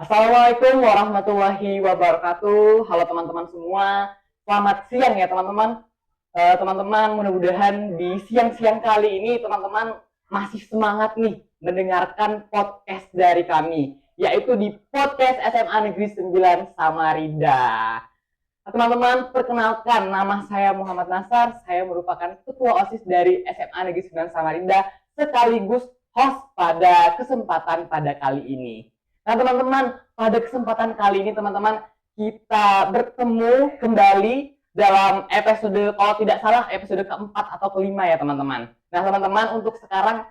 Assalamualaikum warahmatullahi wabarakatuh. Halo teman-teman semua. Selamat siang ya teman-teman. Teman-teman, mudah-mudahan di siang-siang kali ini teman-teman masih semangat nih mendengarkan podcast dari kami, yaitu di podcast SMA Negeri 9 Samarinda. Nah, teman-teman, perkenalkan nama saya Muhammad Nasar. Saya merupakan ketua OSIS dari SMA Negeri 9 Samarinda sekaligus host pada kesempatan pada kali ini. Nah, teman-teman, pada kesempatan kali ini teman-teman kita bertemu kembali dalam episode, kalau tidak salah episode keempat atau kelima ya teman-teman. Nah, teman-teman, untuk sekarang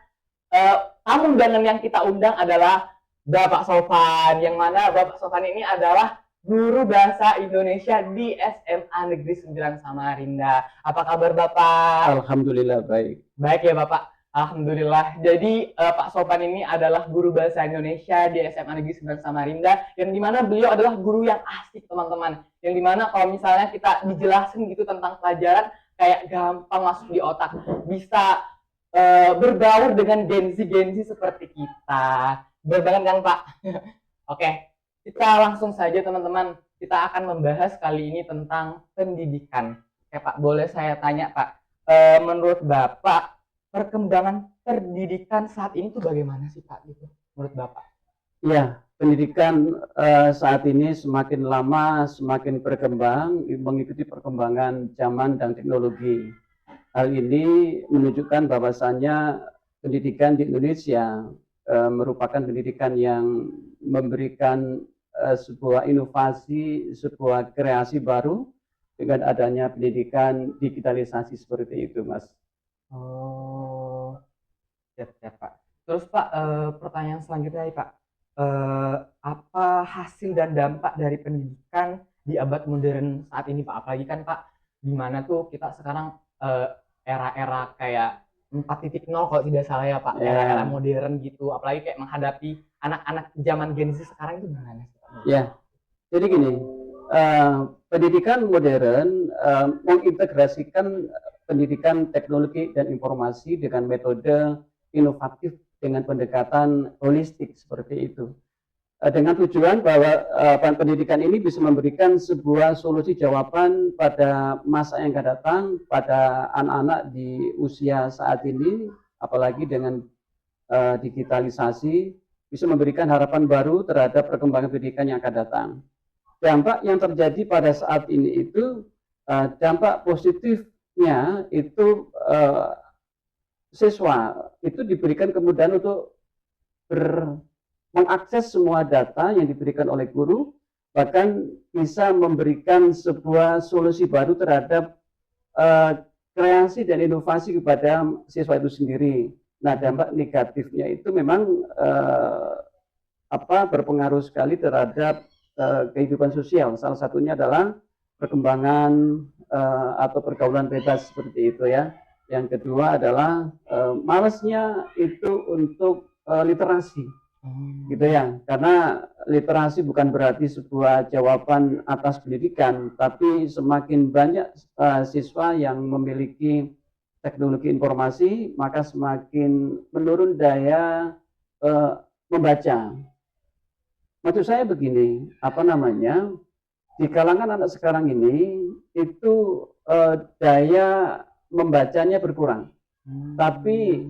tamu undangan yang kita undang adalah Bapak Sofan, yang mana Bapak Sofan ini adalah guru bahasa Indonesia di SMA Negeri 9 Samarinda. Apa kabar Bapak? Alhamdulillah baik. Baik ya Bapak. Alhamdulillah. Jadi Pak Sofan ini adalah guru bahasa Indonesia di SMA Negeri 9 Samarinda, yang dimana beliau adalah guru yang asik teman-teman. Yang dimana kalau misalnya kita dijelasin gitu tentang pelajaran, kayak gampang masuk di otak. Bisa berbaur dengan genzi seperti kita. Benar banget kan Pak? Oke, kita langsung saja teman-teman. Kita akan membahas kali ini tentang pendidikan. Oke Pak, boleh saya tanya Pak, menurut Bapak perkembangan pendidikan saat ini tuh bagaimana sih Pak? Gitu, menurut Bapak? Ya, pendidikan saat ini semakin lama semakin berkembang, mengikuti perkembangan zaman dan teknologi. Hal ini menunjukkan bahwasannya pendidikan di Indonesia merupakan pendidikan yang memberikan sebuah inovasi, sebuah kreasi baru dengan adanya pendidikan digitalisasi seperti itu, Mas. Oh, siap, siap Pak. Terus Pak, pertanyaan selanjutnya nih Pak, apa hasil dan dampak dari pendidikan di abad modern saat ini Pak? Apalagi kan Pak, di mana tuh kita sekarang era-era kayak 4.0 kalau tidak salah ya Pak, era-era modern gitu, apalagi kayak menghadapi anak-anak zaman Gen Z sekarang itu gimana sih Pak? Ya, jadi gini, pendidikan modern mengintegrasikan pendidikan teknologi dan informasi dengan metode inovatif dengan pendekatan holistik seperti itu. Dengan tujuan bahwa pendidikan ini bisa memberikan sebuah solusi jawaban pada masa yang akan datang, pada anak-anak di usia saat ini, apalagi dengan digitalisasi, bisa memberikan harapan baru terhadap perkembangan pendidikan yang akan datang. Dampak yang terjadi pada saat ini itu, dampak positifnya itu siswa itu diberikan kemudahan untuk mengakses semua data yang diberikan oleh guru, bahkan bisa memberikan sebuah solusi baru terhadap kreasi dan inovasi kepada siswa itu sendiri. Nah, dampak negatifnya itu memang berpengaruh sekali terhadap kehidupan sosial. Salah satunya adalah perkembangan atau pergaulan bebas seperti itu ya. Yang kedua adalah malasnya itu untuk literasi, gitu ya. Karena literasi bukan berarti sebuah jawaban atas pendidikan, tapi semakin banyak siswa yang memiliki teknologi informasi, maka semakin menurun daya membaca. Maksud saya begini, di kalangan anak sekarang ini itu daya membacanya berkurang, tapi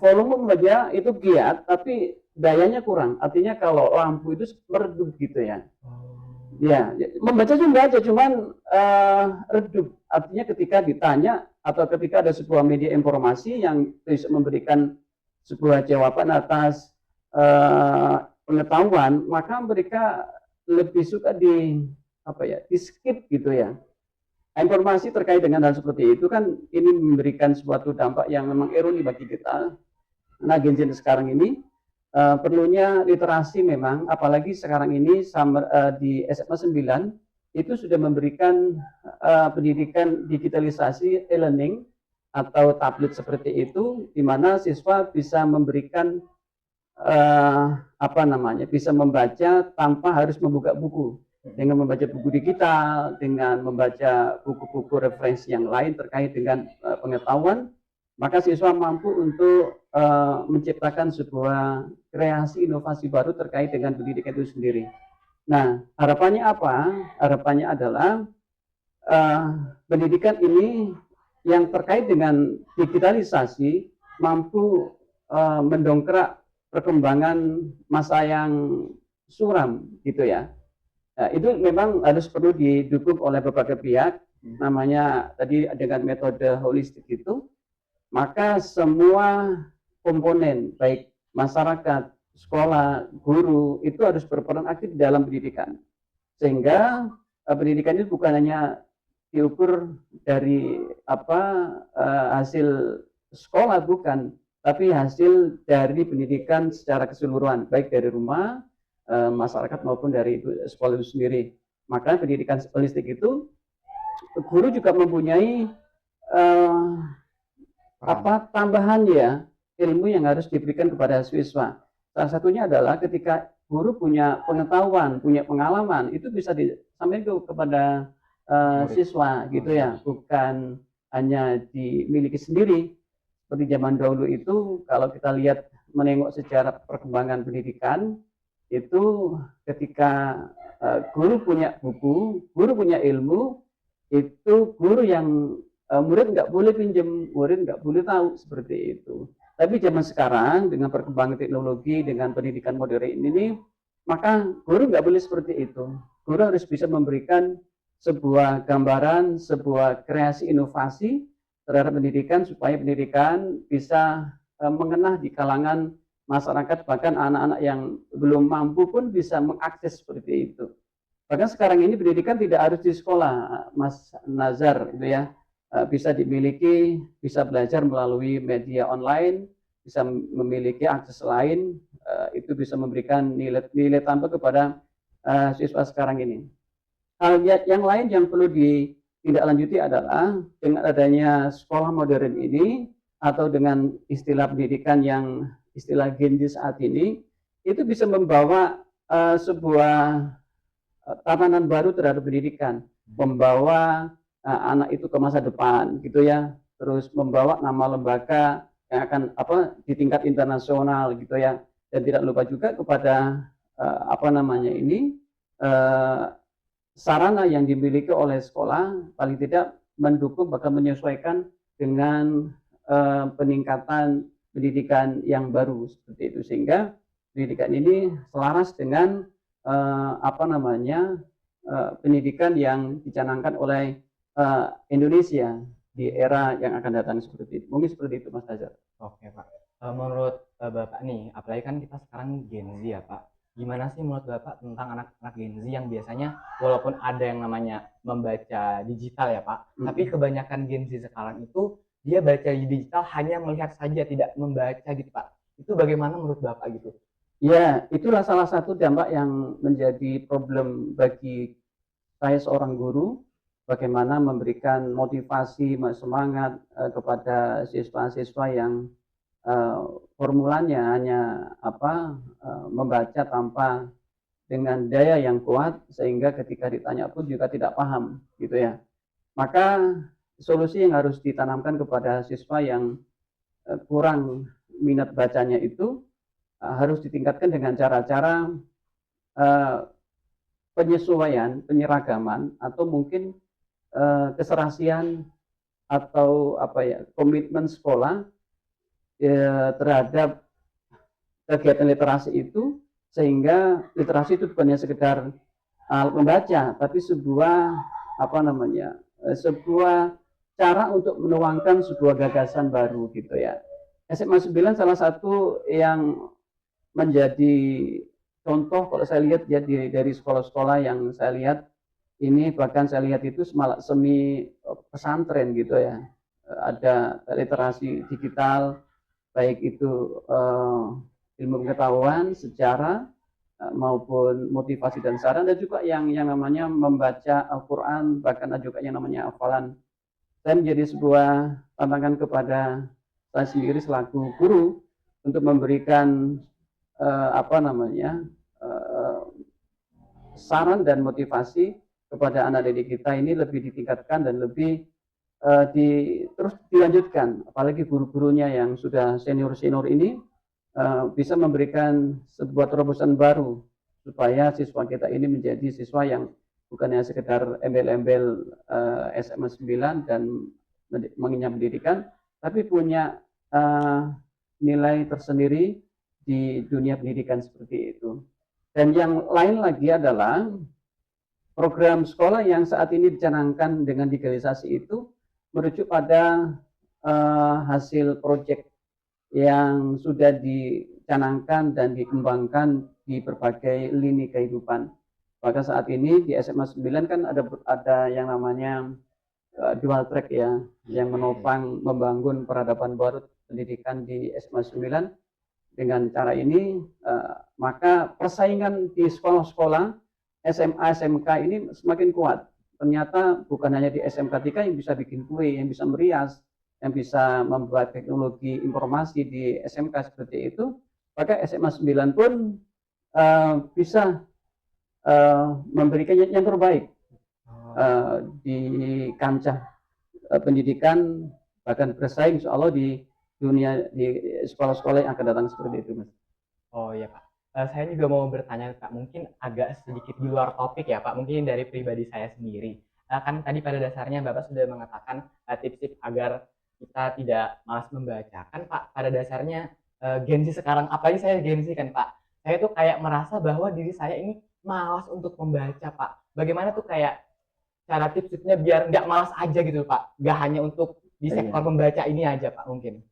volume membaca itu giat, tapi dayanya kurang. Artinya kalau lampu itu meredup gitu ya. Ya, membaca juga aja, cuman redup. Artinya ketika ditanya atau ketika ada sebuah media informasi yang bisa memberikan sebuah jawaban atas pengetahuan, maka mereka lebih suka di skip gitu ya. Informasi terkait dengan hal seperti itu kan ini memberikan suatu dampak yang memang ironi bagi kita. Nah, Gen Z sekarang ini perlunya literasi memang, apalagi sekarang ini di SMA 9 itu sudah memberikan pendidikan digitalisasi e-learning atau tablet seperti itu, di mana siswa bisa memberikan bisa membaca tanpa harus membuka buku. Dengan membaca buku digital, dengan membaca buku-buku referensi yang lain terkait dengan pengetahuan, maka siswa mampu untuk menciptakan sebuah kreasi inovasi baru terkait dengan pendidikan itu sendiri. Nah, harapannya apa? Harapannya adalah uh, pendidikan ini yang terkait dengan digitalisasi mampu mendongkrak perkembangan masa yang suram gitu ya. Nah, itu memang harus perlu didukung oleh berbagai pihak, namanya tadi dengan metode holistik itu, maka semua komponen baik masyarakat, sekolah, guru itu harus berperan aktif dalam pendidikan. Sehingga pendidikan itu bukan hanya diukur dari hasil sekolah, bukan, tapi hasil dari pendidikan secara keseluruhan, baik dari rumah, masyarakat maupun dari sekolah itu sendiri. Maka pendidikan holistik itu guru juga mempunyai tambahan ya, ilmu yang harus diberikan kepada siswa. Salah satunya adalah ketika guru punya pengetahuan, punya pengalaman, itu bisa disampaikan kepada siswa gitu ya, bukan hanya dimiliki sendiri. Seperti zaman dahulu itu, kalau kita lihat menengok sejarah perkembangan pendidikan, itu ketika guru punya buku, guru punya ilmu, itu guru yang murid nggak boleh pinjam, murid nggak boleh tahu, seperti itu. Tapi zaman sekarang dengan perkembangan teknologi, dengan pendidikan modern ini, maka guru nggak boleh seperti itu. Guru harus bisa memberikan sebuah gambaran, sebuah kreasi inovasi terhadap pendidikan, supaya pendidikan bisa mengenah di kalangan masyarakat, bahkan anak-anak yang belum mampu pun bisa mengakses seperti itu. Bahkan sekarang ini pendidikan tidak harus di sekolah, Mas Nazar, itu ya, bisa dimiliki, bisa belajar melalui media online, bisa memiliki akses lain, itu bisa memberikan nilai tambah kepada siswa sekarang ini. Hal yang lain yang perlu ditindaklanjuti adalah dengan adanya sekolah modern ini, atau dengan istilah pendidikan yang istilah Gen Z saat ini, itu bisa membawa sebuah tatanan baru terhadap pendidikan, membawa anak itu ke masa depan gitu ya, terus membawa nama lembaga yang akan di tingkat internasional gitu ya, dan tidak lupa juga kepada sarana yang dimiliki oleh sekolah, paling tidak mendukung bahkan menyesuaikan dengan peningkatan pendidikan yang baru seperti itu, sehingga pendidikan ini selaras dengan pendidikan yang dicanangkan oleh Indonesia di era yang akan datang seperti itu. Mungkin seperti itu, Mas Nazar. Oke, Pak. Menurut Bapak nih, apalagi kan kita sekarang Gen Z ya, Pak. Gimana sih menurut Bapak tentang anak-anak Gen Z yang biasanya walaupun ada yang namanya membaca digital ya, Pak, tapi kebanyakan Gen Z sekarang itu dia baca digital hanya melihat saja, tidak membaca gitu, Pak. Itu bagaimana menurut Bapak gitu? Ya, itulah salah satu dampak yang menjadi problem bagi saya seorang guru, bagaimana memberikan motivasi, semangat kepada siswa-siswa yang formulanya hanya membaca tanpa dengan daya yang kuat, sehingga ketika ditanya pun juga tidak paham gitu ya. Maka solusi yang harus ditanamkan kepada siswa yang kurang minat bacanya itu harus ditingkatkan dengan cara-cara penyesuaian, penyeragaman, atau mungkin keserasian atau komitmen sekolah terhadap kegiatan literasi itu, sehingga literasi itu bukannya sekedar membaca, tapi sebuah sebuah cara untuk menuangkan sebuah gagasan baru gitu ya. SMA 9 salah satu yang menjadi contoh kalau saya lihat ya dari sekolah-sekolah yang saya lihat ini, bahkan saya lihat itu semi pesantren gitu ya, ada literasi digital, baik itu ilmu pengetahuan, sejarah maupun motivasi dan saran, dan juga yang namanya membaca Al-Quran, bahkan juga yang namanya hafalan. Dan menjadi sebuah tantangan kepada saya sendiri selaku guru untuk memberikan saran dan motivasi kepada anak didik kita ini lebih ditingkatkan dan lebih terus dilanjutkan, apalagi guru-gurunya yang sudah senior-senior ini bisa memberikan sebuah terobosan baru supaya siswa kita ini menjadi siswa yang bukannya sekedar embel-embel SMA 9 dan mengenyam pendidikan, tapi punya nilai tersendiri di dunia pendidikan seperti itu. Dan yang lain lagi adalah program sekolah yang saat ini dicanangkan dengan digitalisasi itu merujuk pada hasil proyek yang sudah dicanangkan dan dikembangkan di berbagai lini kehidupan. Maka saat ini di SMA 9 kan ada yang namanya dual track ya, yang menopang membangun peradaban baru pendidikan di SMA 9. Dengan cara ini maka persaingan di sekolah-sekolah SMA SMK ini semakin kuat. Ternyata bukan hanya di SMK 3 yang bisa bikin kue, yang bisa merias, yang bisa membuat teknologi informasi di SMK seperti itu, maka SMA 9 pun bisa memberikan yang terbaik di kancah pendidikan, bahkan bersaing insya Allah di dunia di sekolah-sekolah yang akan datang seperti itu, Mas. Oh iya Pak. Saya juga mau bertanya Pak, mungkin agak sedikit di luar topik ya Pak, mungkin dari pribadi saya sendiri. Kan tadi pada dasarnya Bapak sudah mengatakan tips-tips agar kita tidak malas membaca. Kan Pak, pada dasarnya Gen Z sekarang, apalagi saya Gen Z kan Pak, saya tuh kayak merasa bahwa diri saya ini malas untuk membaca Pak. Bagaimana tuh kayak cara tips-tipsnya biar nggak malas aja gitu Pak, nggak hanya untuk di sektor membaca ini aja Pak mungkin.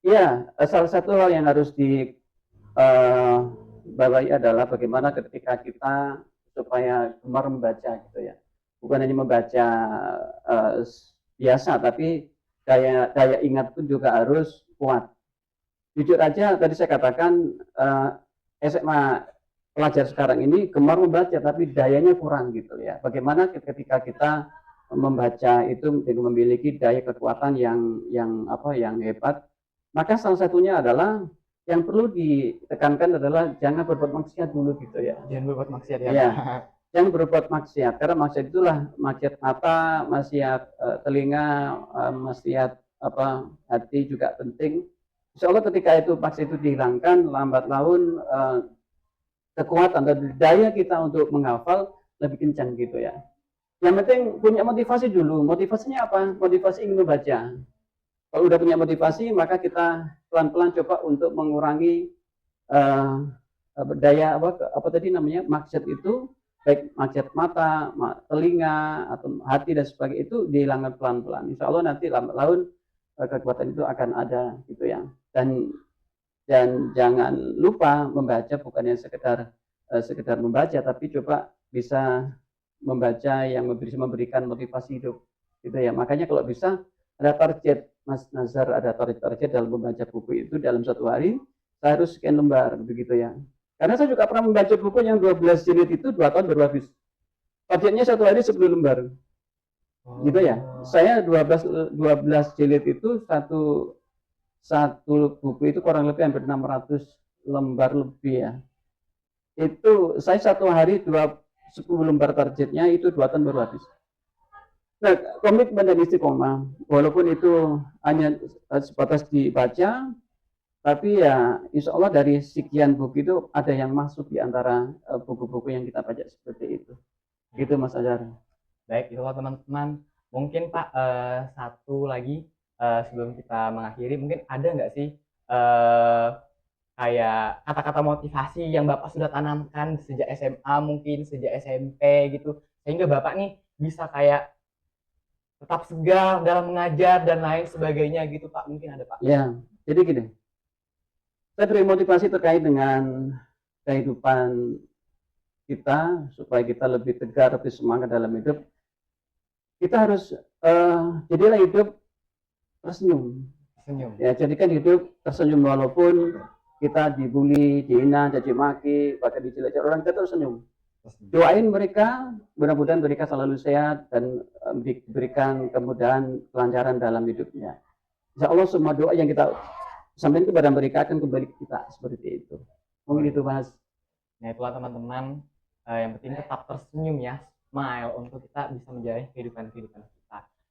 Iya, salah satu hal yang harus dibawahi adalah bagaimana ketika kita supaya gemar membaca gitu ya. Bukan hanya membaca biasa, tapi daya ingat pun juga harus kuat. Jujur aja tadi saya katakan SMA pelajar sekarang ini gemar membaca tapi dayanya kurang gitu ya. Bagaimana ketika kita membaca itu memiliki daya kekuatan yang hebat, maka salah satunya adalah yang perlu ditekankan adalah jangan berbuat maksiat dulu gitu ya. Jangan berbuat maksiat ya. Ya, jangan berbuat maksiat karena maksiat itulah maksiat mata, maksiat telinga, maksiat hati juga penting. Insya Allah ketika itu maksiat itu dihilangkan, lambat laun kekuatan dan daya kita untuk menghafal lebih kencang gitu ya. Yang penting punya motivasi dulu. Motivasinya apa? Motivasi ingin membaca. Kalau udah punya motivasi, maka kita pelan-pelan coba untuk mengurangi daya apa tadi namanya maksiat itu, baik maksiat mata, telinga atau hati dan sebagainya itu dihilangkan pelan-pelan. Insya Allah nanti lambat laun kekuatan itu akan ada gitu ya. Dan jangan lupa membaca bukannya sekedar membaca, tapi coba bisa membaca yang bisa memberikan motivasi hidup gitu ya. Makanya kalau bisa ada target, Mas Nazar, ada target dalam membaca buku itu dalam satu hari saya harus sekian lembar begitu ya. Karena saya juga pernah membaca buku yang 12 jilid itu 2 tahun baru habis. Targetnya satu hari 10 lembar. Gitu ya. Saya 12 jilid itu satu buku itu kurang lebih hampir 600 lembar lebih ya. Itu saya satu hari 10 lembar targetnya itu 2 tahun baru habis. Nah, komitmen dan istiqomah, walaupun itu hanya sebatas dibaca, tapi ya insya Allah dari sekian buku itu ada yang masuk di antara buku-buku yang kita baca seperti itu. Gitu Mas Azhar. Baik, itu teman-teman. Mungkin Pak satu lagi sebelum kita mengakhiri, mungkin ada nggak sih kayak kata-kata motivasi yang Bapak sudah tanamkan sejak SMA mungkin sejak SMP gitu, sehingga Bapak nih bisa kayak tetap segar dalam mengajar dan lain sebagainya gitu Pak, mungkin ada Pak? Ya, jadi gini, saya beri motivasi terkait dengan kehidupan kita supaya kita lebih tegar, lebih semangat dalam hidup. Kita harus jadilah hidup tersenyum. Ya, jadikan hidup tersenyum walaupun kita dibully, dihina, caci maki, bahkan dijelek-jelek orang, kita tersenyum. Doain mereka, mudah-mudahan mereka selalu sehat dan diberikan kemudahan, kelancaran dalam hidupnya. Insya Allah semua doa yang kita sampaikan kepada mereka akan kembali ke kita seperti itu. Mungkin itu Mas. Nah itulah teman-teman, yang penting tetap tersenyum ya, smile untuk kita bisa menjalani kehidupan kita.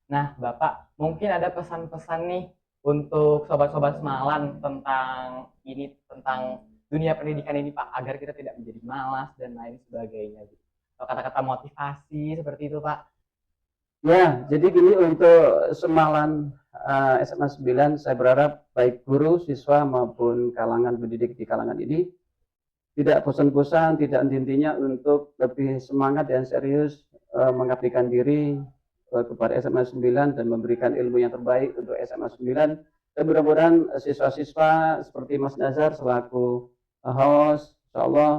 Nah, Bapak, mungkin ada pesan-pesan nih untuk sobat-sobat Semalan tentang ini, tentang dunia pendidikan ini, Pak, agar kita tidak menjadi malas dan lain sebagainya. Gitu. Atau kata-kata motivasi seperti itu, Pak. Ya, jadi gini untuk Semalan SMA 9, saya berharap baik guru, siswa maupun kalangan pendidik di kalangan ini tidak bosan-bosan, tidak henti-hentinya untuk lebih semangat dan serius mengabdikan diri kepada SMA 9 dan memberikan ilmu yang terbaik untuk SMA 9. Dan mudah-mudahan siswa-siswa seperti Mas Nazar selaku host, insya Allah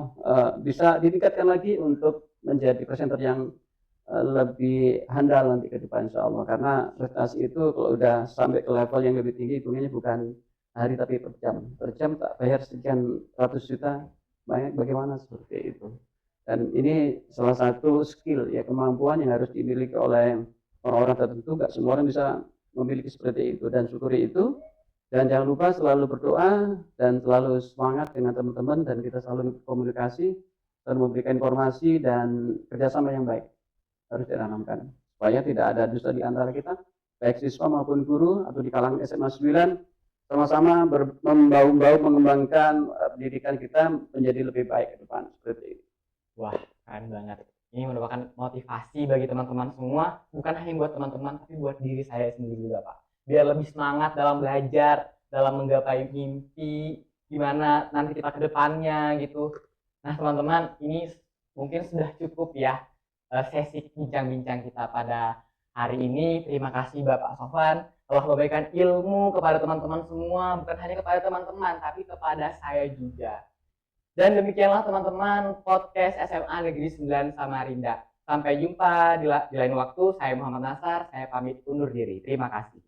bisa ditingkatkan lagi untuk menjadi presenter yang lebih handal nanti ke depan insya Allah, karena prestasi itu kalau udah sampai ke level yang lebih tinggi hitungannya bukan hari tapi per jam tak bayar sekian ratus juta, banyak bagaimana seperti itu. Dan ini salah satu skill ya, kemampuan yang harus dimiliki oleh orang-orang tertentu. Nggak semua orang bisa memiliki seperti itu, dan syukuri itu. Dan jangan lupa selalu berdoa dan selalu semangat dengan teman-teman, dan kita selalu komunikasi dan memberikan informasi dan kerjasama yang baik harus ditanamkan supaya tidak ada dusta di antara kita, baik siswa maupun guru atau di kalangan SMA 9, sama-sama membaur mengembangkan pendidikan kita menjadi lebih baik ke depan seperti itu. Wah, keren banget. Ini merupakan motivasi bagi teman-teman semua, bukan hanya buat teman-teman, tapi buat diri saya sendiri juga, Pak. Biar lebih semangat dalam belajar, dalam menggapai mimpi, gimana nanti kita ke depannya gitu. Nah, teman-teman, ini mungkin sudah cukup ya sesi bincang-bincang kita pada hari ini. Terima kasih Bapak Sofwan telah memberikan ilmu kepada teman-teman semua, bukan hanya kepada teman-teman, tapi kepada saya juga. Dan demikianlah teman-teman podcast SMA Negeri 9 Samarinda. Sampai jumpa di lain waktu. Saya Muhammad Nasar, saya pamit undur diri. Terima kasih.